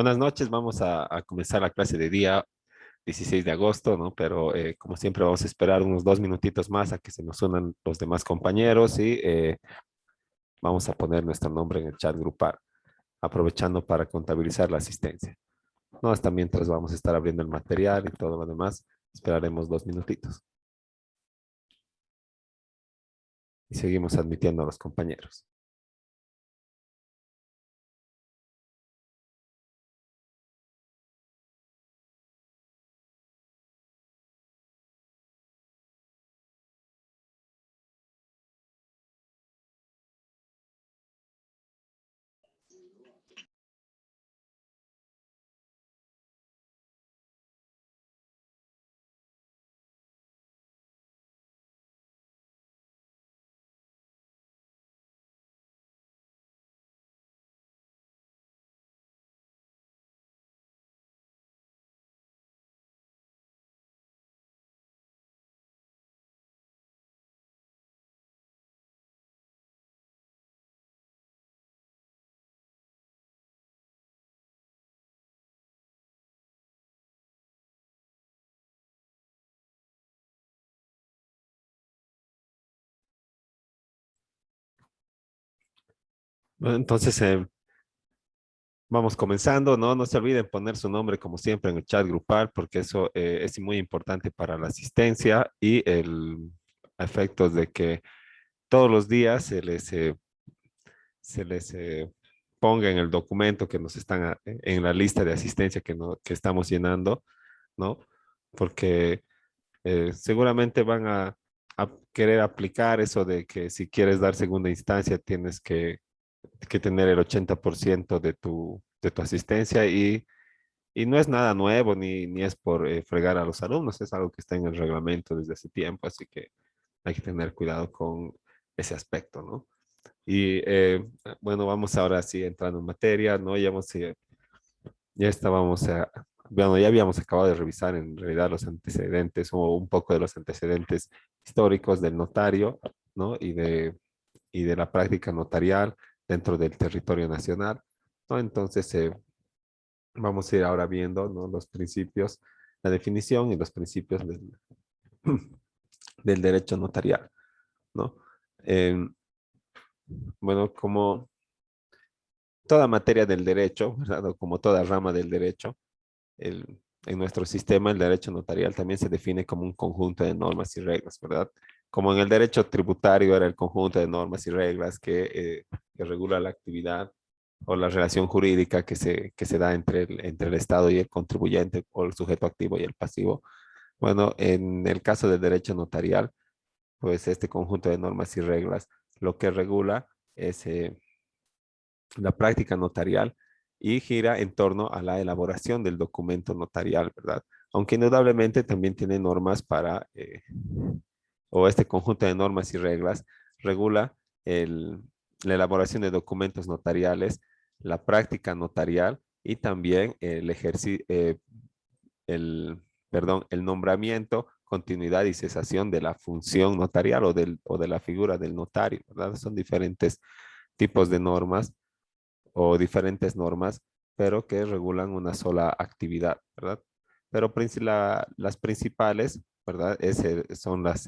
Buenas noches, vamos a comenzar la clase de día 16 de agosto, ¿no? Pero como siempre vamos a esperar unos 2 minutitos más a que se nos unan los demás compañeros y vamos a poner nuestro nombre en el chat grupal, aprovechando para contabilizar la asistencia. No, hasta mientras vamos a estar abriendo el material y todo lo demás, esperaremos 2 minutitos y seguimos admitiendo a los compañeros. Bueno, entonces, vamos comenzando, ¿no? No se olviden poner su nombre como siempre en el chat grupal porque eso es muy importante para la asistencia y el efectos de que todos los días se les ponga en el documento que nos están en la lista de asistencia que estamos llenando, ¿no? Porque seguramente van a querer aplicar eso de que si quieres dar segunda instancia tienes que tener el 80% de tu asistencia y no es nada nuevo ni es por fregar a los alumnos, es algo que está en el reglamento desde hace tiempo, así que hay que tener cuidado con ese aspecto, ¿no? Y bueno, vamos ahora sí entrando en materia, ¿no? Ya estábamos, bueno, ya habíamos acabado de revisar en realidad los antecedentes o un poco de los antecedentes históricos del notario, ¿no? Y de la práctica notarial dentro del territorio nacional, ¿no? Entonces, vamos a ir ahora viendo, ¿no? Los principios, la definición y los principios del derecho notarial, ¿no? Em, bueno, como toda materia del derecho, ¿verdad? O como toda rama del derecho, en nuestro sistema el derecho notarial también se define como un conjunto de normas y reglas, ¿verdad? Como en el derecho tributario era el conjunto de normas y reglas que regula la actividad o la relación jurídica que se da entre el Estado y el contribuyente o el sujeto activo y el pasivo. Bueno, en el caso del derecho notarial, pues este conjunto de normas y reglas lo que regula es la práctica notarial y gira en torno a la elaboración del documento notarial, ¿verdad? Aunque indudablemente también tiene normas o este conjunto de normas y reglas regula el- la elaboración de documentos notariales, la práctica notarial y también el nombramiento, continuidad y cesación de la función notarial o de la figura del notario, ¿verdad? Son diferentes tipos de normas o diferentes normas, pero que regulan una sola actividad, ¿verdad? Pero las principales, ¿verdad? Son las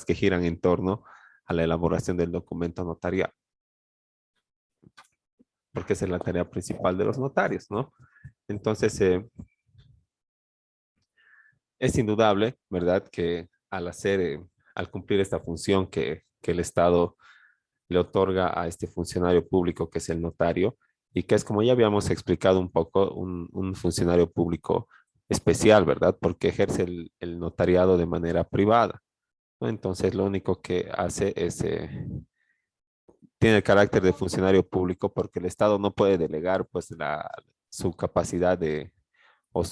que giran en torno a la elaboración del documento notarial, porque esa es la tarea principal de los notarios, ¿no? Entonces, es indudable, ¿verdad? Que al cumplir esta función que el Estado le otorga a este funcionario público que es el notario y que es como ya habíamos explicado un poco, un funcionario público especial, ¿verdad? Porque ejerce el notariado de manera privada, ¿no? Entonces lo único que hace tiene el carácter de funcionario público porque el Estado no puede delegar pues su capacidad o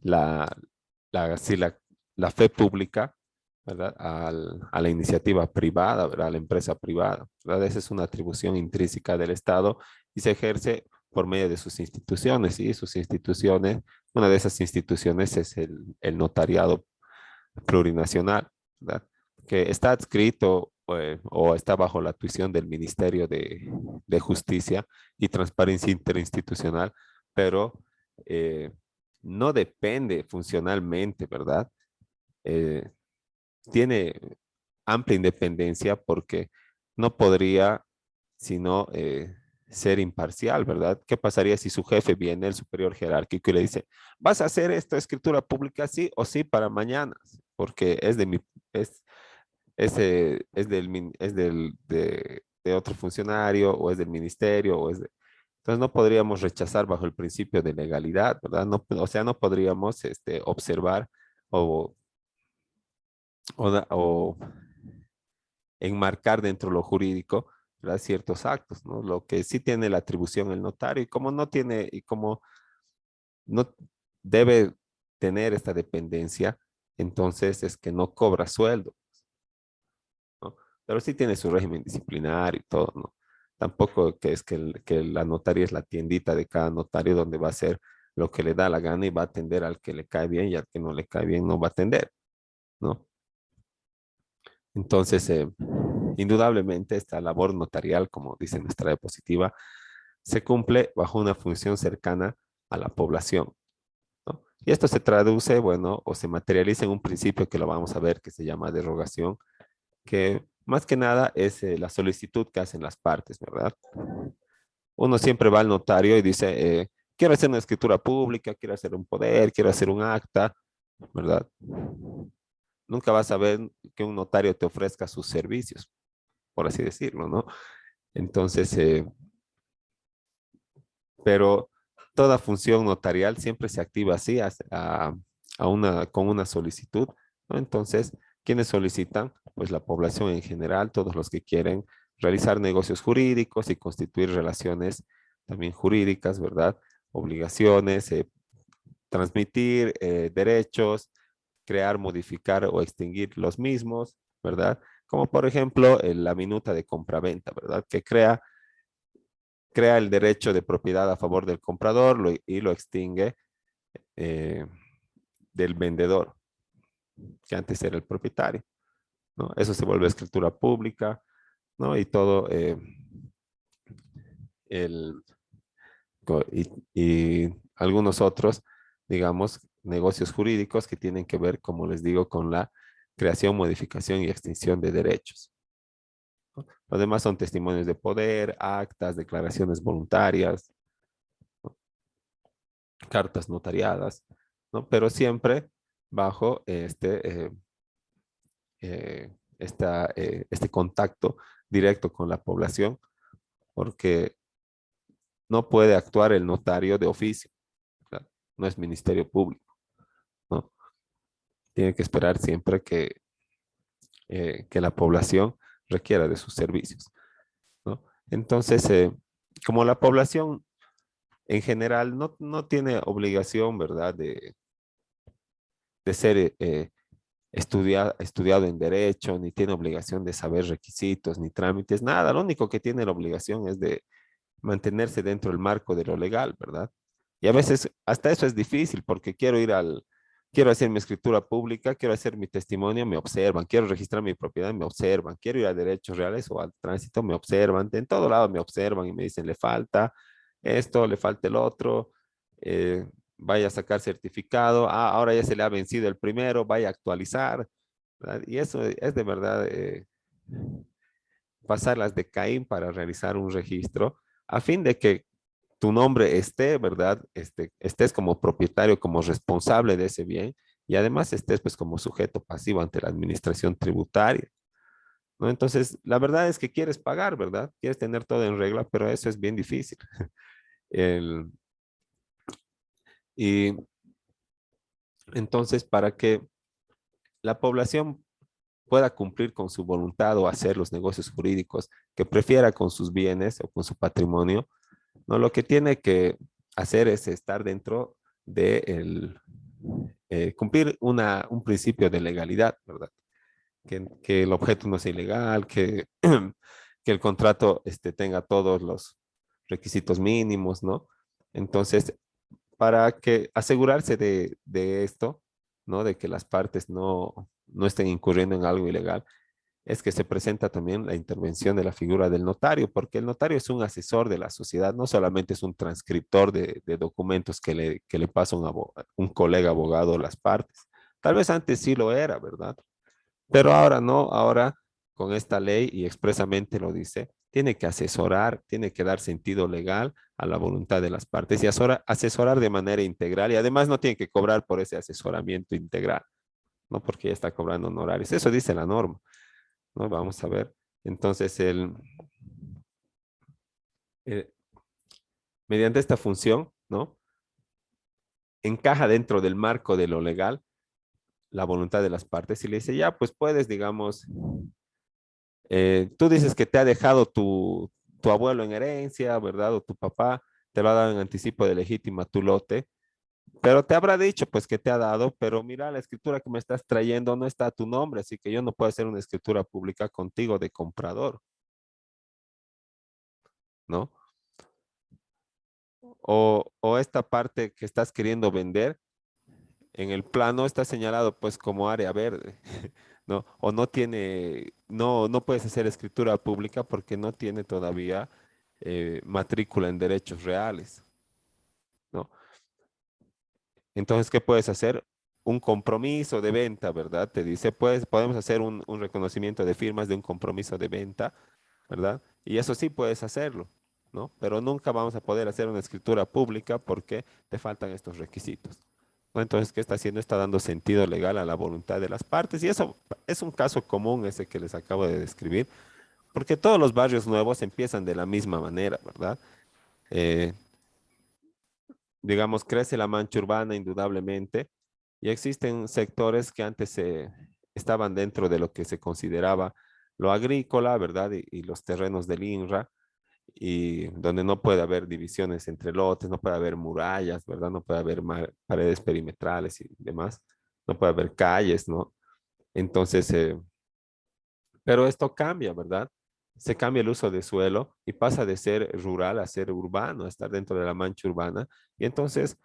la, sí, la fe pública, ¿verdad? A la iniciativa privada, ¿verdad? A la empresa privada, ¿verdad? Esa es una atribución intrínseca del Estado y se ejerce por medio de sus instituciones, y sus instituciones, una de esas instituciones es el notariado plurinacional, ¿verdad? Que está adscrito o está bajo la tuición del Ministerio de Justicia y Transparencia Interinstitucional, pero eh, no depende funcionalmente, ¿verdad? Eh, Tiene amplia independencia porque no podría sino ser imparcial, ¿verdad? ¿Qué pasaría si su jefe viene, el superior jerárquico, y le dice, vas a hacer esta escritura pública sí o sí para mañana? Porque es de mi, es, es del, es de otro funcionario o es del ministerio o es de... Entonces no podríamos rechazar bajo el principio de legalidad, ¿verdad? No, o sea, no podríamos observar o, o enmarcar dentro de lo jurídico, ¿verdad? Ciertos actos, ¿no? Lo que sí tiene la atribución el notario y como no tiene, y como no debe tener esta dependencia, entonces es que no cobra sueldo, ¿no? Pero sí tiene su régimen disciplinario y todo, ¿no? Tampoco que es que, que la notaria es la tiendita de cada notario donde va a hacer lo que le da la gana y va a atender al que le cae bien y al que no le cae bien no va a atender, ¿no? Entonces, indudablemente esta labor notarial, como dice nuestra diapositiva, se cumple bajo una función cercana a la población, ¿no? Y esto se traduce, bueno, o se materializa en un principio que lo vamos a ver que se llama derogación, que más que nada es la solicitud que hacen las partes, ¿verdad? Uno siempre va al notario y dice, quiero hacer una escritura pública, quiero hacer un poder, quiero hacer un acta, ¿verdad? Nunca vas a ver que un notario te ofrezca sus servicios, por así decirlo, ¿no? Entonces, pero toda función notarial siempre se activa así a una, con una solicitud, ¿no? Entonces, ¿quiénes solicitan? Pues la población en general, todos los que quieren realizar negocios jurídicos y constituir relaciones también jurídicas, ¿verdad? Obligaciones, transmitir derechos, crear, modificar o extinguir los mismos, ¿verdad? Como por ejemplo la minuta de compraventa, ¿verdad? Que crea el derecho de propiedad a favor del comprador y lo extingue eh, del vendedor, que antes era el propietario, ¿no? Eso se vuelve escritura pública, ¿no? Y todo el, y algunos otros, digamos, negocios jurídicos que tienen que ver, como les digo, con la creación, modificación y extinción de derechos, ¿no? Lo demás son testimonios de poder, actas, declaraciones voluntarias, ¿no? Cartas notariadas, ¿no? Pero siempre bajo este contacto directo con la población, porque no puede actuar el notario de oficio, ¿verdad? No es ministerio público, ¿no? Tiene que esperar siempre que la población requiera de sus servicios, ¿no? Entonces, como la población en general no tiene obligación, ¿verdad?, de ser estudiado en derecho, ni tiene obligación de saber requisitos, ni trámites, nada. Lo único que tiene la obligación es de mantenerse dentro del marco de lo legal, ¿verdad? Y a veces hasta eso es difícil porque quiero hacer mi escritura pública, quiero hacer mi testimonio, me observan, quiero registrar mi propiedad, me observan, quiero ir a derechos reales o al tránsito, me observan, en todo lado me observan y me dicen, le falta esto, le falta el otro, vaya a sacar certificado, ahora ya se le ha vencido el primero, vaya a actualizar, ¿verdad? Y eso es de verdad pasar las de Caín para realizar un registro a fin de que tu nombre esté, ¿verdad? Estés como propietario, como responsable de ese bien y además estés pues como sujeto pasivo ante la administración tributaria, ¿no? Entonces, la verdad es que quieres pagar, ¿verdad? Quieres tener todo en regla, pero eso es bien difícil. El, y entonces, para que la población pueda cumplir con su voluntad o hacer los negocios jurídicos que prefiera con sus bienes o con su patrimonio, ¿no? Lo que tiene que hacer es estar dentro de cumplir un principio de legalidad, ¿verdad? Que el objeto no sea ilegal, que el contrato tenga todos los requisitos mínimos, ¿no? Entonces, para que asegurarse de esto, ¿no? De que las partes no estén incurriendo en algo ilegal, es que se presenta también la intervención de la figura del notario, porque el notario es un asesor de la sociedad, no solamente es un transcriptor de documentos que le pasa un colega abogado a las partes. Tal vez antes sí lo era, ¿verdad? Pero ahora no, ahora con esta ley y expresamente lo dice, tiene que asesorar, tiene que dar sentido legal a la voluntad de las partes y asesorar de manera integral y además no tiene que cobrar por ese asesoramiento integral, ¿no? Porque ya está cobrando honorarios. Eso dice la norma, ¿no? Vamos a ver. Entonces, eh, mediante esta función, ¿no? Encaja dentro del marco de lo legal la voluntad de las partes y le dice, ya, pues puedes, digamos, tú dices que te ha dejado tu abuelo en herencia, ¿verdad? O tu papá te lo ha dado en anticipo de legítima tu lote, pero te habrá dicho pues que te ha dado, pero mira, la escritura que me estás trayendo no está a tu nombre, así que yo no puedo hacer una escritura pública contigo de comprador, ¿no? O esta parte que estás queriendo vender, en el plano está señalado pues como área verde, ¿no? O no tiene, no puedes hacer escritura pública porque no tiene todavía matrícula en derechos reales, ¿no? Entonces, ¿qué puedes hacer? Un compromiso de venta, ¿verdad? Te dice, pues podemos hacer un reconocimiento de firmas de un compromiso de venta, ¿verdad? Y eso sí puedes hacerlo, ¿no? Pero nunca vamos a poder hacer una escritura pública porque te faltan estos requisitos, ¿no? Entonces, ¿qué está haciendo? Está dando sentido legal a la voluntad de las partes y eso es un caso común ese que les acabo de describir, porque todos los barrios nuevos empiezan de la misma manera, ¿verdad? Eh, digamos, crece la mancha urbana indudablemente y existen sectores que antes estaban dentro de lo que se consideraba lo agrícola, ¿verdad? Y los terrenos del INRA, y donde no puede haber divisiones entre lotes, no puede haber murallas, ¿verdad? No puede haber paredes perimetrales y demás, no puede haber calles, ¿no? Entonces, pero esto cambia, ¿verdad? Se cambia el uso de suelo y pasa de ser rural a ser urbano, a estar dentro de la mancha urbana. Y entonces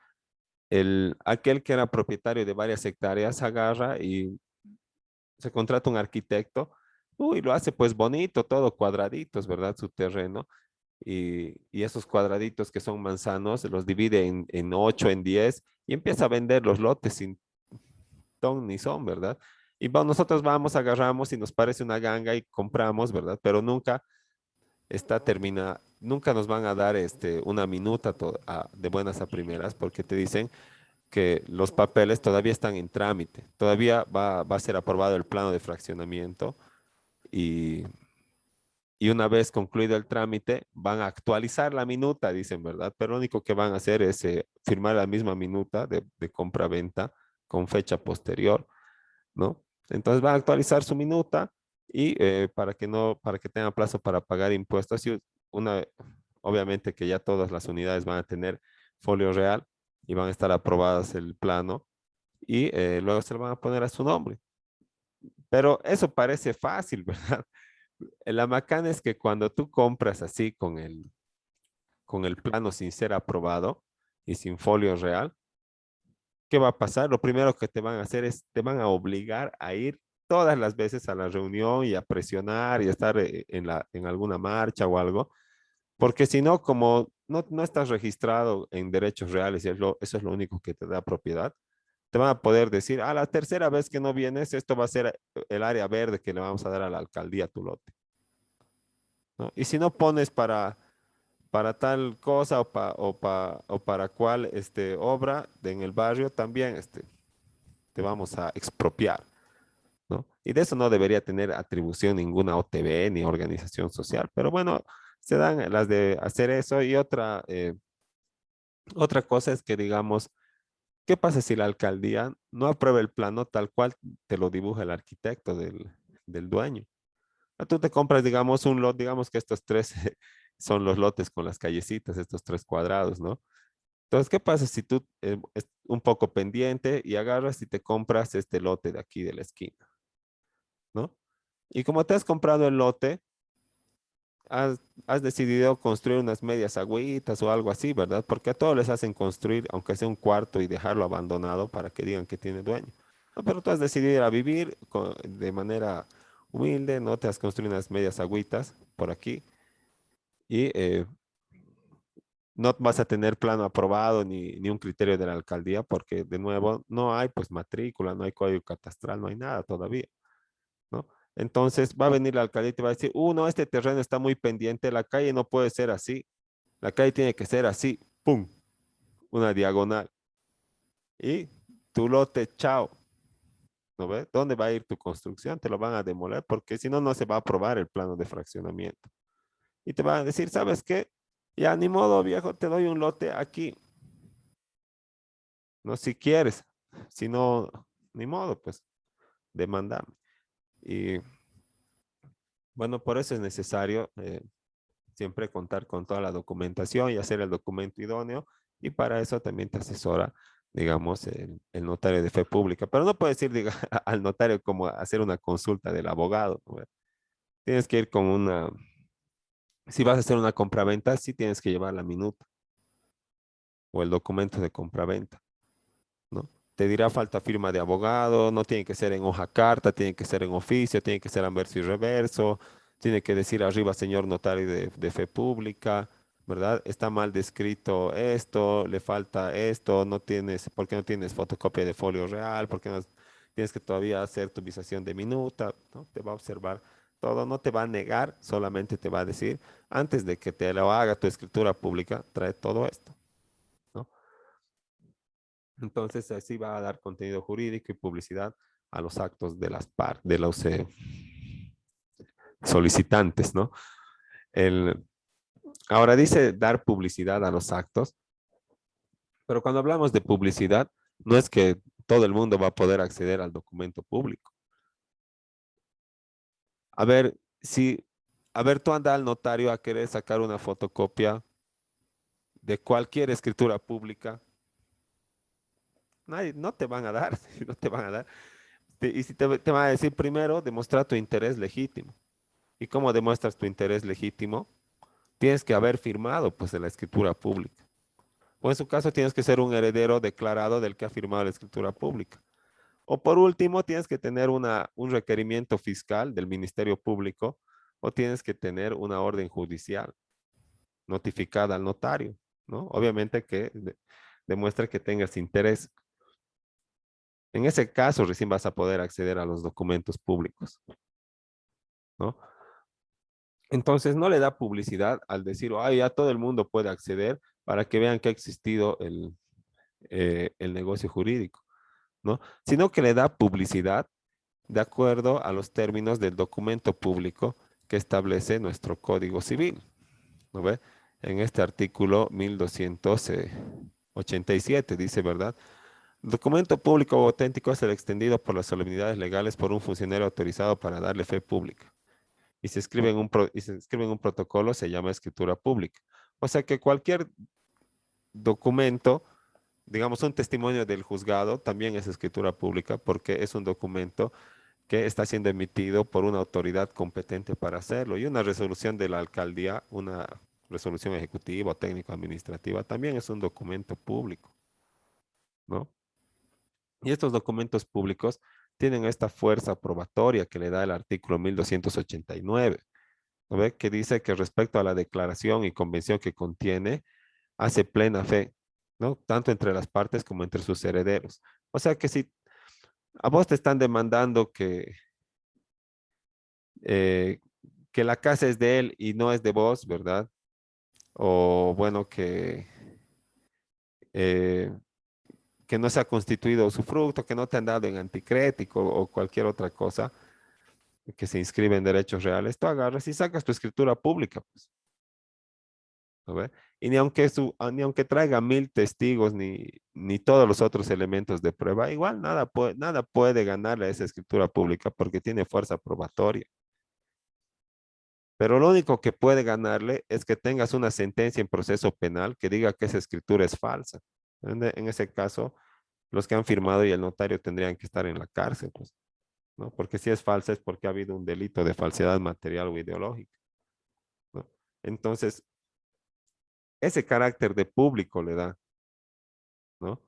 aquel que era propietario de varias hectáreas agarra y se contrata un arquitecto, uy, lo hace pues bonito, todo cuadraditos, ¿verdad? Su terreno. Y esos cuadraditos que son manzanos, los divide en 8, en 10 y empieza a vender los lotes sin ton ni son, ¿verdad? Y nosotros vamos, agarramos y nos parece una ganga y compramos, ¿verdad? Pero nunca está terminada, nunca nos van a dar una minuta de buenas a primeras porque te dicen que los papeles todavía están en trámite, todavía va a ser aprobado el plano de fraccionamiento y, y una vez concluido el trámite van a actualizar la minuta, dicen, ¿verdad? Pero lo único que van a hacer es firmar la misma minuta de compra-venta con fecha posterior, ¿no? Entonces van a actualizar su minuta y para que no, para que tengan plazo para pagar impuestos y una, obviamente que ya todas las unidades van a tener folio real y van a estar aprobadas el plano y luego se lo van a poner a su nombre. Pero eso parece fácil, ¿verdad? La macana es que cuando tú compras así con el plano sin ser aprobado y sin folio real, ¿qué va a pasar? Lo primero que te van a hacer es, te van a obligar a ir todas las veces a la reunión y a presionar y a estar en alguna marcha o algo, porque si no, como no estás registrado en derechos reales y eso es lo único que te da propiedad, te van a poder decir, a la tercera vez que no vienes, esto va a ser el área verde que le vamos a dar a la alcaldía a tu lote, ¿no? Y si no pones para tal cosa o para cual obra en el barrio, también te vamos a expropiar, ¿no? Y de eso no debería tener atribución ninguna OTB ni organización social, pero bueno, se dan las de hacer eso y otra cosa es que digamos, ¿qué pasa si la alcaldía no aprueba el plano tal cual te lo dibuja el arquitecto del dueño? Tú te compras, digamos, un lot, digamos que estos tres son los lotes con las callecitas, estos tres cuadrados, ¿no? Entonces, ¿qué pasa si tú es un poco pendiente y agarras y te compras este lote de aquí de la esquina, ¿no? Y como te has comprado el lote, has decidido construir unas medias agüitas o algo así, ¿verdad? Porque a todos les hacen construir, aunque sea un cuarto y dejarlo abandonado para que digan que tiene dueño. No, pero tú has decidido ir a vivir de manera humilde, ¿no? Te has construido unas medias agüitas por aquí y no vas a tener plano aprobado ni un criterio de la alcaldía porque de nuevo no hay pues matrícula, no hay código catastral, no hay nada todavía, ¿no? Entonces va a venir la alcaldía y te va a decir, no, este terreno está muy pendiente, la calle no puede ser así, la calle tiene que ser así, ¡pum! Una diagonal. Y tu lote, chao, ¿no ves? ¿Dónde va a ir tu construcción? Te lo van a demoler porque si no, no se va a aprobar el plano de fraccionamiento. Y te van a decir, ¿sabes qué? Ya ni modo, viejo, te doy un lote aquí, no si quieres, si no, ni modo, pues demandame. Y bueno, por eso es necesario siempre contar con toda la documentación y hacer el documento idóneo. Y para eso también te asesora, digamos, el notario de fe pública. Pero no puedes ir diga, al notario como a hacer una consulta del abogado, ¿no? Tienes que ir con una, si vas a hacer una compraventa, sí tienes que llevar la minuta o el documento de compraventa, ¿no? Te dirá falta firma de abogado, no tiene que ser en hoja carta, tiene que ser en oficio, tiene que ser anverso y reverso, tiene que decir arriba señor notario de fe pública, ¿verdad? Está mal descrito esto, le falta esto, no tienes, ¿por qué no tienes fotocopia de folio real? ¿Por qué no tienes que todavía hacer tu visación de minuta? ¿No? Te va a observar todo, no te va a negar, solamente te va a decir, antes de que te lo haga tu escritura pública, trae todo esto, ¿no? Entonces, así va a dar contenido jurídico y publicidad a los actos de las de los solicitantes, ¿no? El, ahora dice dar publicidad a los actos, pero cuando hablamos de publicidad, no es que todo el mundo va a poder acceder al documento público. A ver, si, a ver, tú anda al notario a querer sacar una fotocopia de cualquier escritura pública, nadie, no te van a dar, no te van a dar. Y si te van a decir primero, demostrar tu interés legítimo. ¿Y cómo demuestras tu interés legítimo? Tienes que haber firmado pues de la escritura pública. O en su caso tienes que ser un heredero declarado del que ha firmado la escritura pública. O por último, tienes que tener un requerimiento fiscal del Ministerio Público o tienes que tener una orden judicial notificada al notario, ¿no? Obviamente que demuestra que tengas interés. En ese caso, recién vas a poder acceder a los documentos públicos, ¿no? Entonces no le da publicidad al decir, ay, ya todo el mundo puede acceder para que vean que ha existido el negocio jurídico, ¿no? Sino que le da publicidad de acuerdo a los términos del documento público que establece nuestro Código Civil, ¿no ve? En este artículo 1287 dice, ¿verdad? Documento público o auténtico es el extendido por las solemnidades legales por un funcionario autorizado para darle fe pública y se escribe y se escribe en un protocolo, se llama escritura pública. O sea que cualquier documento, digamos un testimonio del juzgado, también es escritura pública porque es un documento que está siendo emitido por una autoridad competente para hacerlo. Y una resolución de la alcaldía, una resolución ejecutiva o técnico-administrativa, también es un documento público, ¿no? Y estos documentos públicos tienen esta fuerza probatoria que le da el artículo 1289. ¿No ve? Que dice que respecto a la declaración y convención que contiene, hace plena fe, ¿no? Tanto entre las partes como entre sus herederos. O sea que si a vos te están demandando eh, que la casa es de él y no es de vos, ¿verdad? O bueno, eh, que no se ha constituido usufructo, que no te han dado en anticrético o cualquier otra cosa que se inscribe en derechos reales, tú agarras y sacas tu escritura pública, pues. ¿No ve? Y ni aunque traiga 1000 testigos ni todos los otros elementos de prueba, igual nada puede ganarle a esa escritura pública porque tiene fuerza probatoria. Pero lo único que puede ganarle es que tengas una sentencia en proceso penal que diga que esa escritura es falsa. En ese caso, los que han firmado y el notario tendrían que estar en la cárcel, pues, ¿no? Porque si es falsa es porque ha habido un delito de falsedad material o ideológica, ¿no? Entonces, ese carácter de público le da, ¿no?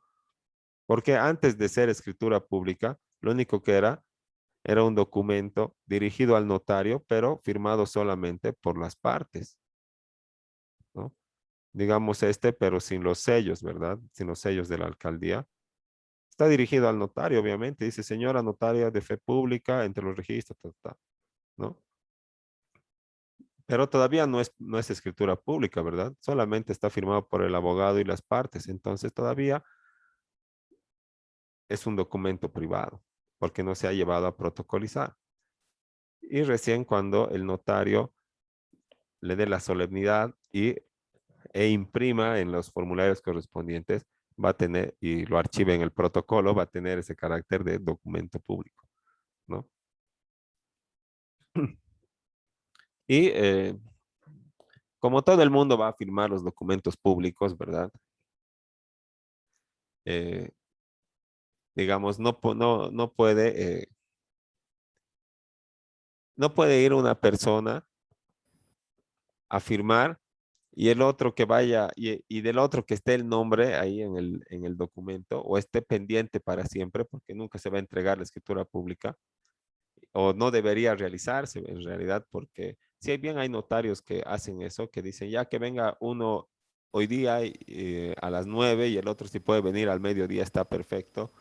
Porque antes de ser escritura pública, lo único que era era un documento dirigido al notario, pero firmado solamente por las partes, ¿no? Digamos este, pero sin los sellos, ¿verdad? Sin los sellos de la alcaldía. Está dirigido al notario, obviamente. Dice, señora notaria de fe pública, entre los registros, ¿no? Pero todavía no es escritura pública, ¿verdad? Solamente está firmado por el abogado y las partes. Entonces todavía es un documento privado, porque no se ha llevado a protocolizar. Y recién cuando el notario le dé la solemnidad e imprima en los formularios correspondientes, va a tener, y lo archive en el protocolo, va a tener ese carácter de documento público, ¿no? Y como todo el mundo va a firmar los documentos públicos, ¿verdad? Eh, digamos, no puede ir una persona a firmar y el otro que vaya, y del otro que esté el nombre ahí en el documento o esté pendiente para siempre, porque nunca se va a entregar la escritura pública, o no debería realizarse en realidad, porque si hay bien hay notarios que hacen eso, que dicen ya que venga uno hoy día a las 9 y el otro si puede venir al mediodía está perfecto,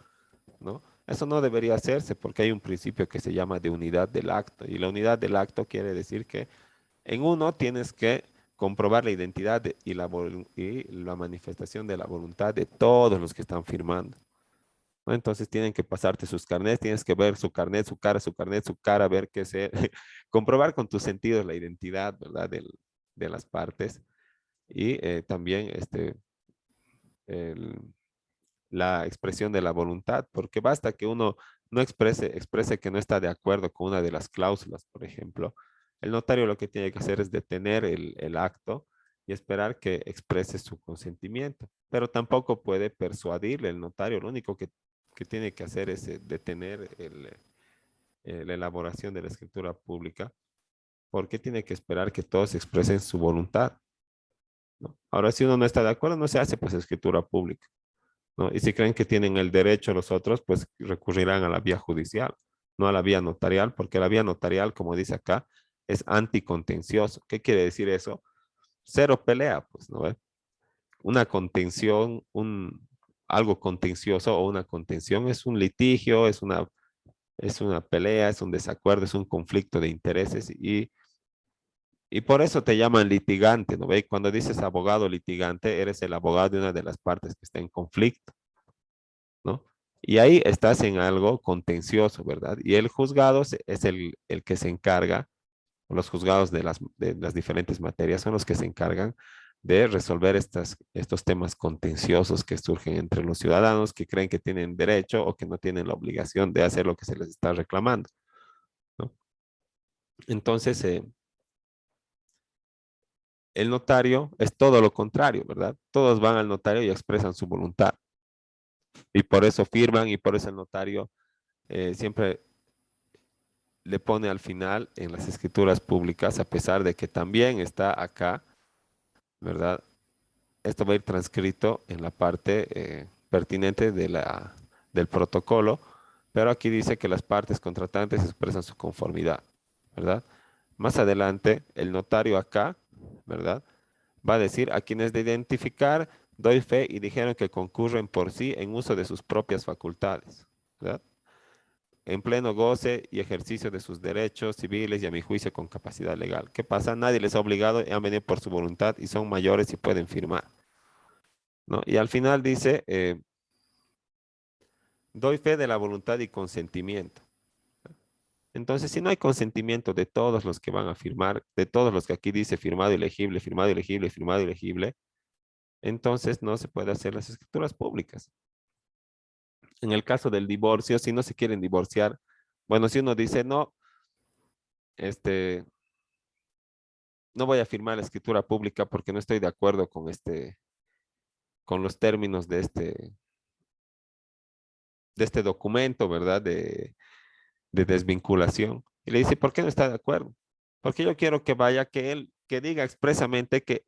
¿no? Eso no debería hacerse porque hay un principio que se llama de unidad del acto y la unidad del acto quiere decir que en uno tienes que comprobar la identidad y la manifestación de la voluntad de todos los que están firmando, ¿no? Entonces tienen que pasarte sus carnets, tienes que ver su carnet, su cara, su carnet, su cara, ver qué se, comprobar con tus sentidos la identidad, ¿verdad? De las partes y también el- la expresión de la voluntad, porque basta que uno no exprese que no está de acuerdo con una de las cláusulas, por ejemplo. El notario lo que tiene que hacer es detener el acto y esperar que exprese su consentimiento, pero tampoco puede persuadirle el notario, lo único que tiene que hacer es detener la elaboración de la escritura pública, porque tiene que esperar que todos expresen su voluntad, ¿no? Ahora, si uno no está de acuerdo, no se hace pues escritura pública, ¿no? Y si creen que tienen el derecho los otros, pues recurrirán a la vía judicial, no a la vía notarial, porque la vía notarial, como dice acá, es anticontencioso. ¿Qué quiere decir eso? Cero pelea, pues, ¿no ve? Una contención, algo contencioso o una contención es un litigio, es una pelea, es un desacuerdo, es un conflicto de intereses y por eso te llaman litigante, ¿no ve? Cuando dices abogado litigante, eres el abogado de una de las partes que está en conflicto, ¿no? Y ahí estás en algo contencioso, ¿verdad? Y el juzgado es el que se encarga, los juzgados de las diferentes materias son los que se encargan de resolver estos temas contenciosos que surgen entre los ciudadanos que creen que tienen derecho o que no tienen la obligación de hacer lo que se les está reclamando, ¿no? Entonces, el notario es todo lo contrario, ¿verdad? Todos van al notario y expresan su voluntad. Y por eso firman y por eso el notario siempre le pone al final en las escrituras públicas, a pesar de que también está acá, ¿verdad? Esto va a ir transcrito en la parte pertinente del protocolo, pero aquí dice que las partes contratantes expresan su conformidad, ¿verdad? Más adelante, el notario acá, ¿verdad? Va a decir a quienes de identificar doy fe y dijeron que concurren por sí en uso de sus propias facultades, ¿verdad? En pleno goce y ejercicio de sus derechos civiles y a mi juicio con capacidad legal. ¿Qué pasa? Nadie les ha obligado, han venido por su voluntad y son mayores y pueden firmar, ¿no? Y al final dice, doy fe de la voluntad y consentimiento. Entonces, si no hay consentimiento de todos los que van a firmar, de todos los que aquí dice firmado ilegible, firmado ilegible, firmado ilegible, entonces no se puede hacer las escrituras públicas. En el caso del divorcio, si no se quieren divorciar, bueno, si uno dice, no, este, no voy a firmar la escritura pública porque no estoy de acuerdo con los términos de este documento, ¿verdad? De desvinculación. Y le dice, ¿por qué no está de acuerdo? Porque yo quiero que vaya, que diga expresamente que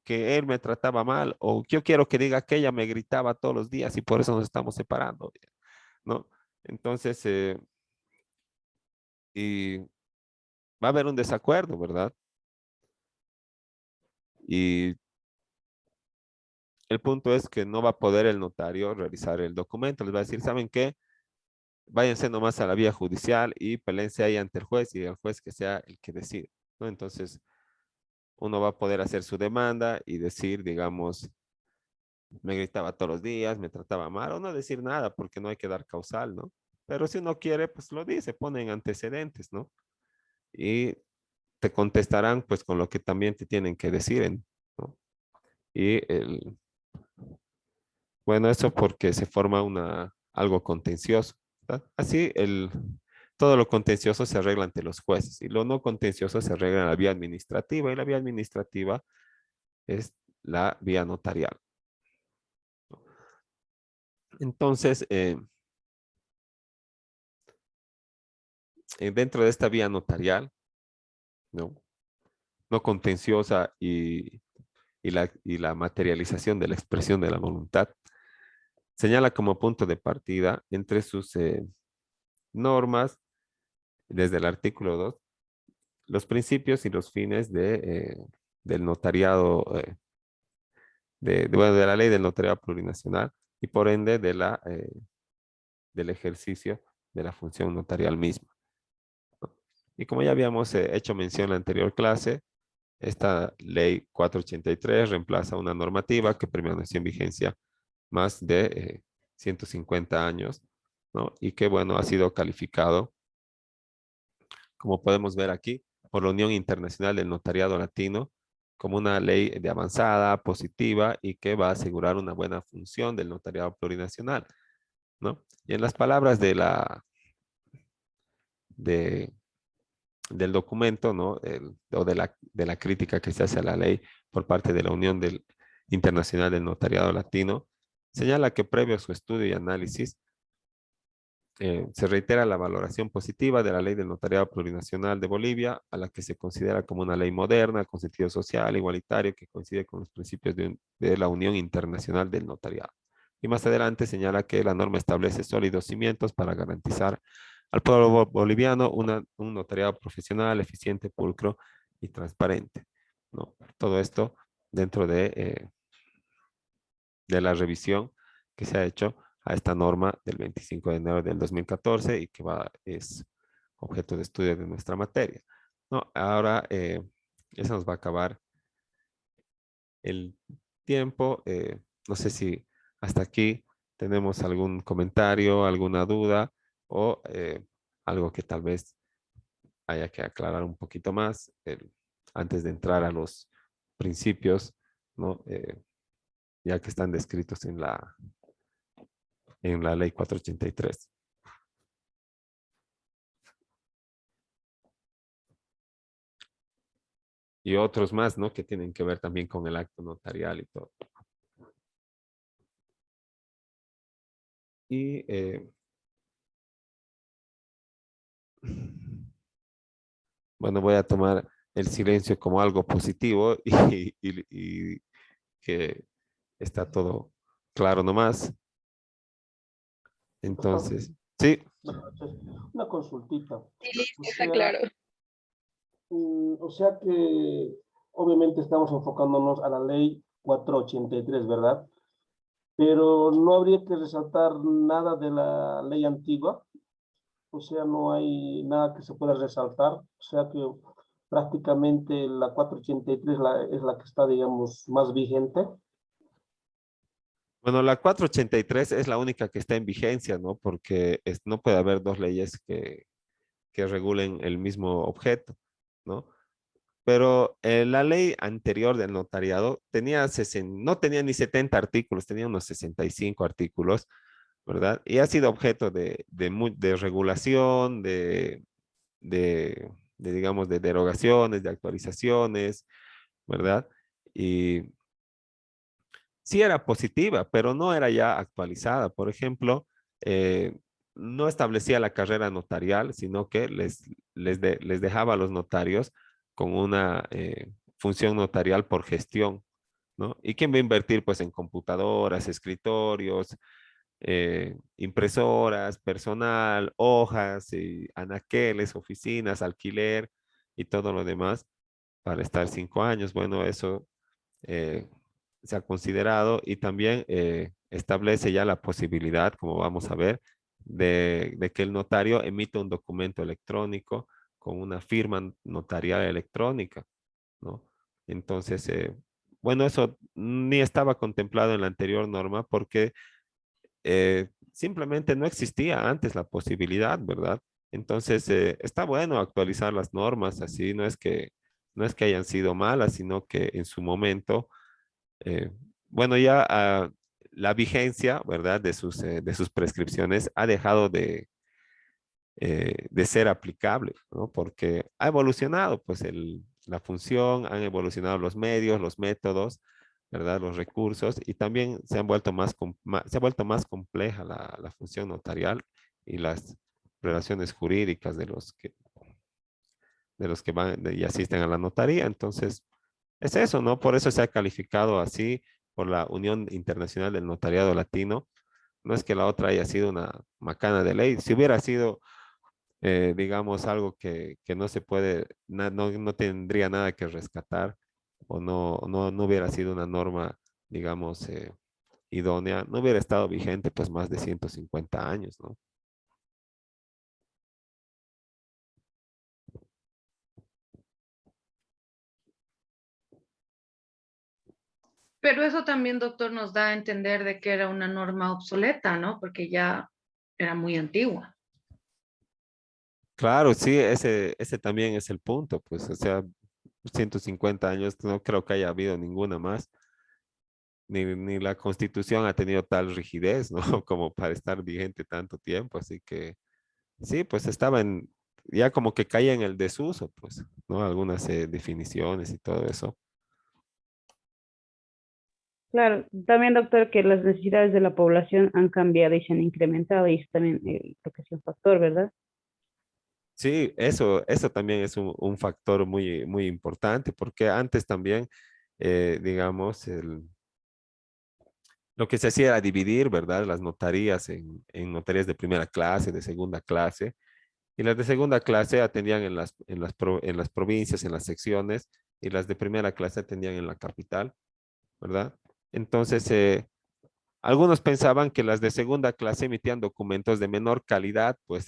él me trataba mal, o yo quiero que diga que ella me gritaba todos los días y por eso nos estamos separando, ¿no? Entonces, y va a haber un desacuerdo, ¿verdad? Y el punto es que no va a poder el notario realizar el documento. Les va a decir, ¿saben qué? Váyanse nomás a la vía judicial y pelense ahí ante el juez y el juez que sea el que decide, ¿no? Entonces, uno va a poder hacer su demanda y decir, digamos, me gritaba todos los días, me trataba mal, o no decir nada porque no hay que dar causal, ¿no? Pero si uno quiere, pues lo dice, ponen antecedentes, ¿no? Y te contestarán pues con lo que también te tienen que decir, ¿no? Y bueno, eso porque se forma algo contencioso, ¿verdad? Así todo lo contencioso se arregla ante los jueces y lo no contencioso se arregla en la vía administrativa y la vía administrativa es la vía notarial. Entonces, dentro de esta vía notarial, ¿no? No contenciosa y la materialización de la expresión de la voluntad, señala como punto de partida entre sus normas, desde el artículo 2, los principios y los fines del notariado, bueno, de la ley del notariado plurinacional y por ende del ejercicio de la función notarial misma, ¿no? Y como ya habíamos hecho mención en la anterior clase, esta ley 483 reemplaza una normativa que permaneció en vigencia más de 150 años, ¿no? Y que, bueno, ha sido calificado, como podemos ver aquí, por la Unión Internacional del Notariado Latino como una ley de avanzada, positiva y que va a asegurar una buena función del notariado plurinacional, ¿no? Y en las palabras de, del documento, ¿no? O de la crítica que se hace a la ley por parte de la Internacional del Notariado Latino, señala que previo a su estudio y análisis, se reitera la valoración positiva de la Ley del Notariado Plurinacional de Bolivia, a la que se considera como una ley moderna, con sentido social, igualitario, que coincide con los principios de la Unión Internacional del Notariado. Y más adelante señala que la norma establece sólidos cimientos para garantizar al pueblo boliviano un notariado profesional, eficiente, pulcro y transparente, ¿no? Todo esto dentro de la revisión que se ha hecho a esta norma del 25 de enero del 2014 y que es objeto de estudio de nuestra materia, ¿no? Ahora, ya se nos va a acabar el tiempo. No sé si hasta aquí tenemos algún comentario, alguna duda o algo que tal vez haya que aclarar un poquito más antes de entrar a los principios, ¿no? Ya que están descritos en la ley 483. Y otros más, ¿no? Que tienen que ver también con el acto notarial y todo. Y bueno, voy a tomar el silencio como algo positivo y que está todo claro nomás. Profesor, Entonces, sí, buenas noches. Una consultita. Sí, listo, O está sea, claro. o sea que obviamente estamos enfocándonos a la ley 483, ¿verdad? Pero no habría que resaltar nada de la ley antigua. O sea, no hay nada que se pueda resaltar. O sea que prácticamente la 483 es la que está, digamos, más vigente. bueno, la 483 es la única que está en vigencia, ¿no? Porque no puede haber dos leyes que regulen el mismo objeto, ¿no? Pero la ley anterior del notariado no tenía ni 70 artículos, tenía unos 65 artículos, ¿verdad? Y ha sido objeto de regulación, digamos, de derogaciones, de actualizaciones, ¿verdad? Y sí era positiva, pero no era ya actualizada. Por ejemplo, eh, no establecía la carrera notarial, sino que les dejaba a los notarios con una función notarial por gestión, ¿no? ¿Y quién va a invertir pues en computadoras, escritorios? impresoras, personal, hojas, anaqueles, oficinas, alquiler y todo lo demás para estar 5 años. Bueno, eso eh, se ha considerado y también establece ya la posibilidad, como vamos a ver, de que el notario emita un documento electrónico con una firma notarial electrónica, ¿no? Entonces, bueno, eso ni estaba contemplado en la anterior norma porque simplemente no existía antes la posibilidad, ¿verdad? Entonces, está bueno actualizar las normas, así no es que hayan sido malas, sino que en su momento, eh, bueno, ya la vigencia, ¿verdad? De sus prescripciones ha dejado de ser aplicable, ¿no? Porque ha evolucionado, pues, la función, han evolucionado los medios, los métodos, ¿verdad? Los recursos y también se han vuelto se ha vuelto más compleja la función notarial y las relaciones jurídicas de los que y asisten a la notaría. Entonces, es eso, ¿no? Por eso se ha calificado así por la Unión Internacional del Notariado Latino. No es que la otra haya sido una macana de ley. Si hubiera sido digamos, algo que no se puede, no tendría nada que rescatar o no hubiera sido una norma, digamos, idónea, no hubiera estado vigente pues más de 150 años, ¿no? Pero eso también, doctor, nos da a entender de que era una norma obsoleta, ¿no? Porque ya era muy antigua. Claro, sí, ese también es el punto, pues, o sea, 150 años, no creo que haya habido ninguna más, ni la Constitución ha tenido tal rigidez, ¿no? Como para estar vigente tanto tiempo, así que sí, pues estaba ya como que caía en el desuso, pues, ¿no? Algunas definiciones y todo eso. Claro, también doctor, que las necesidades de la población han cambiado y se han incrementado y eso también creo que es un factor, ¿verdad? Sí, eso también es un factor muy importante, porque antes también, digamos, lo que se hacía era dividir, ¿verdad? Las notarías en notarías de primera clase, de segunda clase, y las de segunda clase atendían en las provincias, en las secciones, y las de primera clase atendían en la capital, ¿verdad? Entonces, algunos pensaban que las de segunda clase emitían documentos de menor calidad, pues,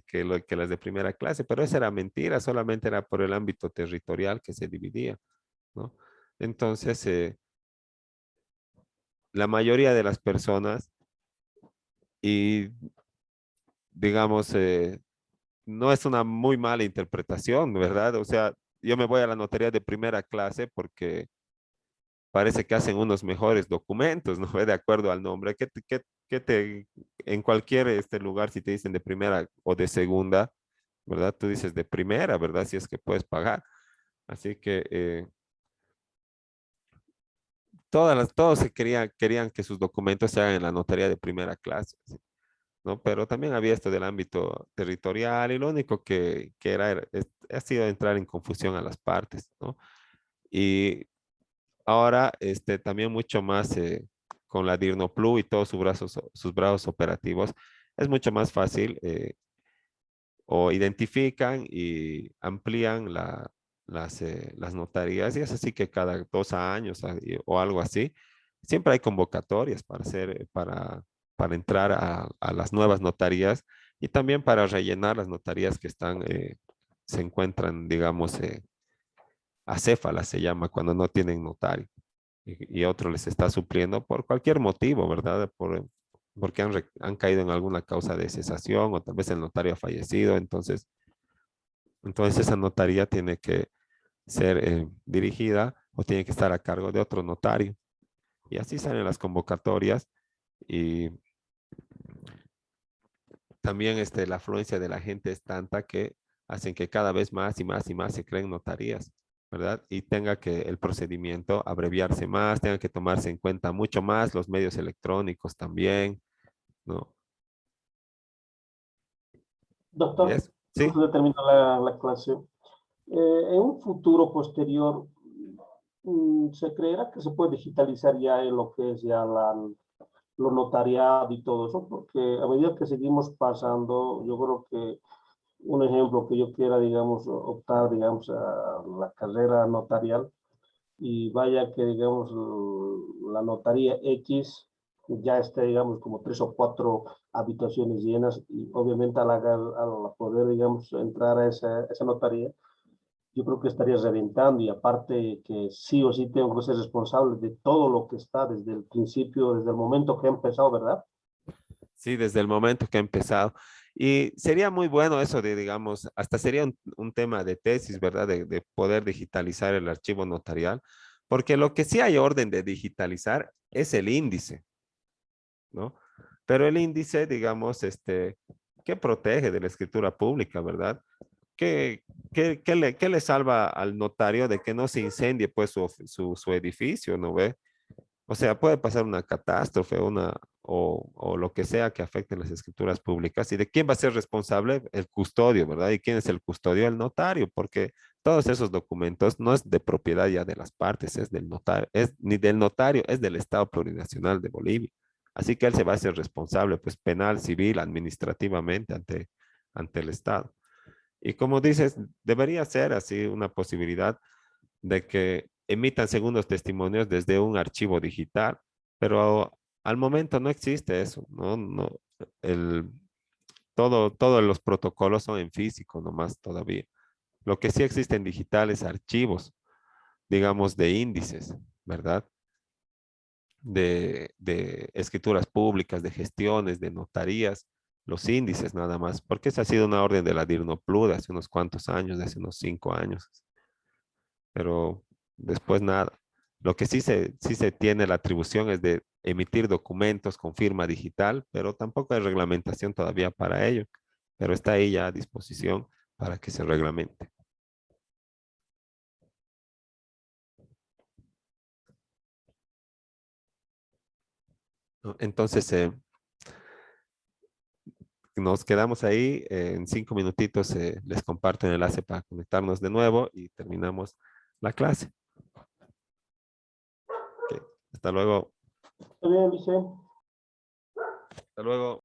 que las de primera clase, pero esa era mentira, solamente era por el ámbito territorial que se dividía, ¿no? Entonces, la mayoría de las personas, y digamos, no es una muy mala interpretación, ¿verdad? O sea, yo me voy a la notaría de primera clase porque parece que hacen unos mejores documentos, ¿no? De acuerdo al nombre. En cualquier lugar, si te dicen de primera o de segunda, ¿verdad? Tú dices de primera, ¿verdad? Si es que puedes pagar. Así que todos querían que sus documentos se hagan en la notaría de primera clase, ¿no? Pero también había esto del ámbito territorial y lo único que ha sido entrar en confusión a las partes, ¿no? Y ahora, también mucho más con la Dirnoplu y todos sus brazos operativos, es mucho más fácil o identifican y amplían las notarías y es así que cada 2 años o algo así, siempre hay convocatorias para entrar a las nuevas notarías y también para rellenar las notarías que se encuentran, digamos, acéfalas se llama cuando no tienen notario y otro les está supliendo por cualquier motivo, ¿verdad? Porque han caído en alguna causa de cesación o tal vez el notario ha fallecido, entonces esa notaría tiene que ser dirigida o tiene que estar a cargo de otro notario. Y así salen las convocatorias y también la afluencia de la gente es tanta que hacen que cada vez más y más y más se creen notarías, ¿verdad? Y tenga que el procedimiento abreviarse más, tenga que tomarse en cuenta mucho más los medios electrónicos también, ¿no? Y Doctor, eso, sí. antes de terminar la clase, en un futuro posterior, ¿se creerá que se puede digitalizar ya en lo que es ya lo notariado y todo eso, porque a medida que seguimos pasando, yo creo que un ejemplo que yo quiera, digamos, optar, digamos, a la carrera notarial y vaya que, digamos, la notaría X ya esté, digamos, como 3 o 4 habitaciones llenas y obviamente al poder, digamos, entrar a esa notaría, yo creo que estaría reventando y aparte que sí o sí tengo que ser responsable de todo lo que está desde el principio, desde el momento que he empezado, ¿verdad? Sí, desde el momento que ha empezado. Y sería muy bueno eso de, digamos, hasta sería un tema de tesis, ¿verdad? De poder digitalizar el archivo notarial, porque lo que sí hay orden de digitalizar es el índice, ¿no? Pero el índice, digamos, que protege de la escritura pública, ¿verdad? ¿Qué, qué le salva al notario de que no se incendie pues su edificio, ¿no ve? O sea, puede pasar una catástrofe, o lo que sea que afecte las escrituras públicas. ¿Y de quién va a ser responsable? El custodio, ¿verdad? ¿Y quién es el custodio? El notario, porque todos esos documentos no es de propiedad ya de las partes, es del notario, es ni del notario, es del Estado Plurinacional de Bolivia. Así que él se va a ser responsable, pues penal, civil, administrativamente ante el Estado. Y como dices, debería ser así una posibilidad de que emitan segundos testimonios desde un archivo digital, pero al momento no existe eso, ¿no? No, el, todos los protocolos son en físico nomás todavía. Lo que sí existe en digital es archivos, digamos, de índices, ¿verdad? De escrituras públicas, de gestiones, de notarías, los índices nada más, porque esa ha sido una orden de la DIRNOPLU de hace unos cuantos años, de hace unos 5 años, pero después nada. Lo que sí se tiene la atribución es de emitir documentos con firma digital, pero tampoco hay reglamentación todavía para ello, pero está ahí ya a disposición para que se reglamente, ¿no? Entonces, nos quedamos ahí. En 5 minutitos les comparto el enlace para conectarnos de nuevo y terminamos la clase. Ok, hasta luego. Está bien, dice. Hasta luego.